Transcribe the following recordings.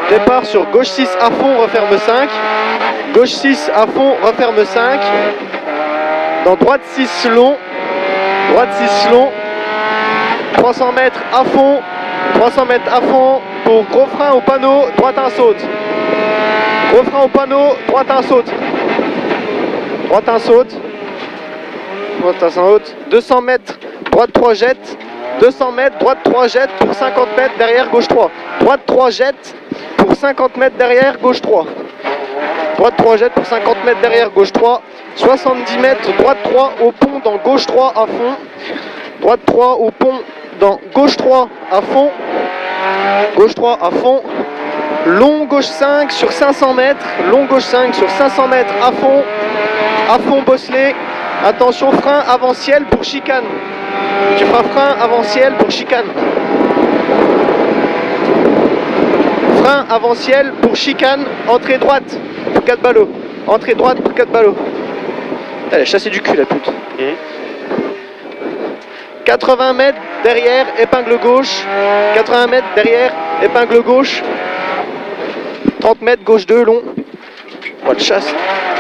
Départ sur gauche 6 à fond, referme 5. Gauche 6 à fond, referme 5. Dans droite 6 long. Droite 6 long. 300 mètres à fond. 300 mètres à fond pour gros frein au panneau, droite 1 saute. Gros frein au panneau, droite 1 saute. Droite 1 saute. Droite 1 saute. 200 mètres, droite 3 jette. 200 mètres, droite 3 jette pour 50 mètres derrière, gauche 3. Droite 3 jette pour 50 mètres derrière, gauche 3. Droite 3 jette pour 50 mètres derrière, gauche 3. 70 mètres, droite 3 au pont dans gauche 3 à fond. Droite 3 au pont dans gauche 3 à fond. Gauche 3 à fond. Long gauche 5 sur 500 mètres. Long gauche 5 sur 500 mètres à fond. À fond bosselé. Attention, frein avant-ciel pour chicane. Tu feras frein avant-ciel pour chicane. Frein avant-ciel pour chicane. Entrée droite pour 4 ballots. Entrée droite pour 4 ballots. Elle est chassée du cul la pute. 80 mètres derrière, épingle gauche. 80 mètres derrière, épingle gauche. 30 mètres, gauche 2, long. Moi de chasse.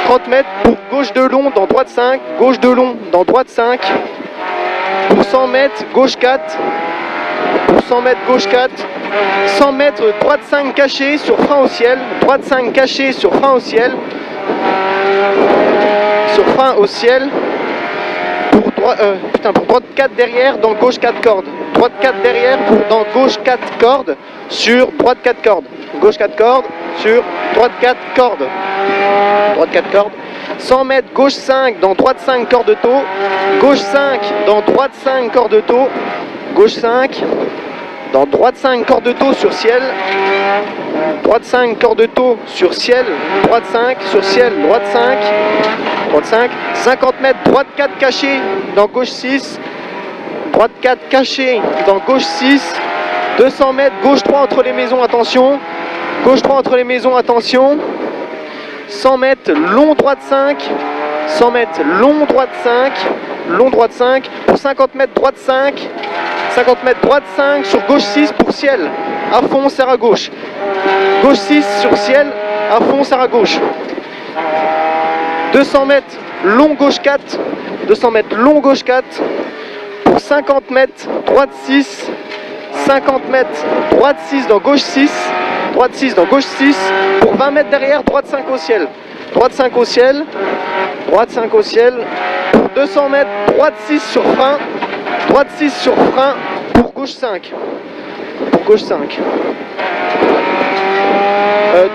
30 mètres pour gauche 2 long dans droite 5. Gauche 2 long dans droite 5. Pour 100 mètres, gauche 4. Pour 100 mètres, gauche 4. 100 mètres, droite 5 caché sur frein au ciel. Droite 5 caché sur frein au ciel. Sur frein au ciel. Pour droite 4 derrière dans gauche 4 cordes. Droite 4 derrière pour dans gauche 4 cordes sur droite 4 cordes. Gauche 4 cordes sur droite 4 cordes. Droite 4 cordes. 100 mètres, gauche 5 dans droite 5 cordes de taux. Gauche 5 dans droite 5 cordes de taux. Gauche 5 dans droite 5 cordes de taux sur ciel. Droite 5 cordes de taux sur ciel. Droite 5 sur ciel. Droite 5. Droite 5. 50 mètres, droite 4 caché dans gauche 6. Droite 4 caché dans gauche 6. 200 mètres, gauche 3 entre les maisons, attention. Gauche 3 entre les maisons, attention. 100 mètres, long droite 5. 100 mètres, long droite 5. Long droite 5. Pour 50 mètres, droite 5. 50 mètres, droite 5 sur gauche 6 pour ciel. À fond, serre à gauche. Gauche 6 sur ciel. À fond, serre à gauche. 200 mètres, long gauche 4. 200 mètres, long gauche 4. Pour 50 mètres, droite 6. 50 mètres, droite 6 dans gauche 6. Droite 6 dans gauche 6. Pour 20 mètres derrière, droite 5 au ciel. Droite 5 au ciel. Droite 5 au ciel. Pour 200 mètres, droite 6 sur frein. Droite 6 sur frein pour gauche 5. Pour gauche 5.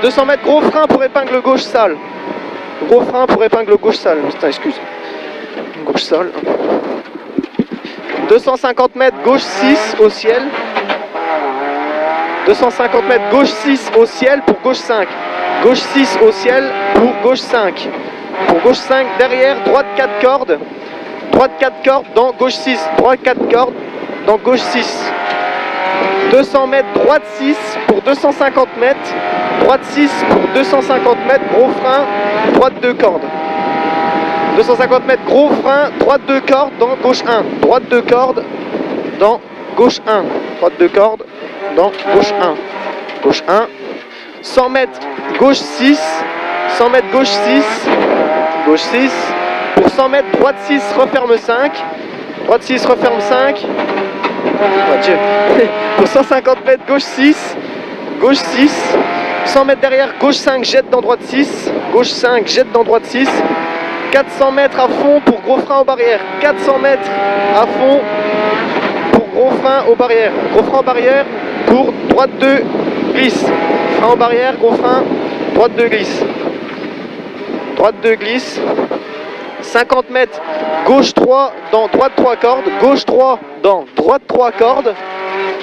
200 mètres, gros frein pour épingle gauche sale. Gros frein pour épingle gauche sale. Putain, excuse. Gauche sale. 250 mètres, gauche 6 au ciel. 250 mètres, gauche 6 au ciel pour gauche 5. Gauche 6 au ciel pour gauche 5. Pour gauche 5 derrière, droite 4 cordes. Droite 4 cordes dans gauche 6. Droite 4 cordes dans gauche 6. 200 mètres, droite 6 pour 250 mètres. Droite 6 pour 250 mètres, gros frein, droite 2 cordes. 250 mètres, gros frein, droite 2 cordes dans gauche 1. Droite 2 cordes dans gauche 1. Droite 2 cordes dans gauche 1. Gauche 1. 100 mètres, gauche 6. 100 mètres, gauche 6. Gauche 6. Pour 100 mètres, droite 6, referme 5. Droite 6, referme 5. Oh Dieu. Pour 150 mètres, gauche 6. Gauche 6. 100 mètres derrière, gauche 5, jette dans droite 6. Gauche 5, jette dans droite 6. 400 mètres à fond pour gros frein aux barrières. 400 mètres à fond pour gros frein aux barrières. Gros frein aux barrières pour droite 2, glisse. Frein aux barrières, gros frein, droite 2, glisse. Droite 2, glisse. 50 mètres, gauche 3 dans droite 3 cordes. Gauche 3 dans droite 3 cordes.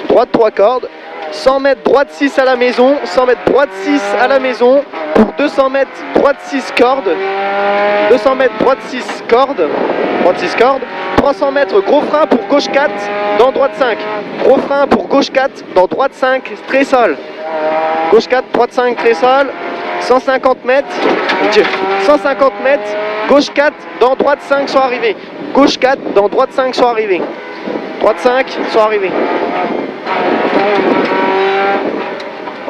Droite 3 cordes. 100 mètres, droite 6 à la maison. 100 mètres, droite 6 à la maison. Pour 200 mètres, droite 6 cordes. 200 mètres, droite 6 cordes. Droite 6 cordes. 300 mètres, gros frein pour gauche 4 dans droite 5. Gros frein pour gauche 4 dans droite 5, très sale. Gauche 4, droite 5, très sale. 150 mètres. 150 mètres. Gauche 4 dans droite 5 sont arrivés. Gauche 4 dans droite 5 sont arrivés. Droite 5 sont arrivés.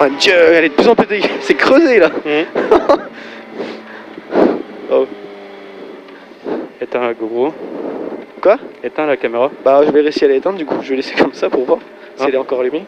Oh Dieu, elle est de plus en plus dégueu. C'est creusé là. Oh. Éteins la GoPro. Quoi? Éteins la caméra. Bah je vais réussir à l'éteindre du coup, je vais laisser comme ça pour voir si elle est encore allumée.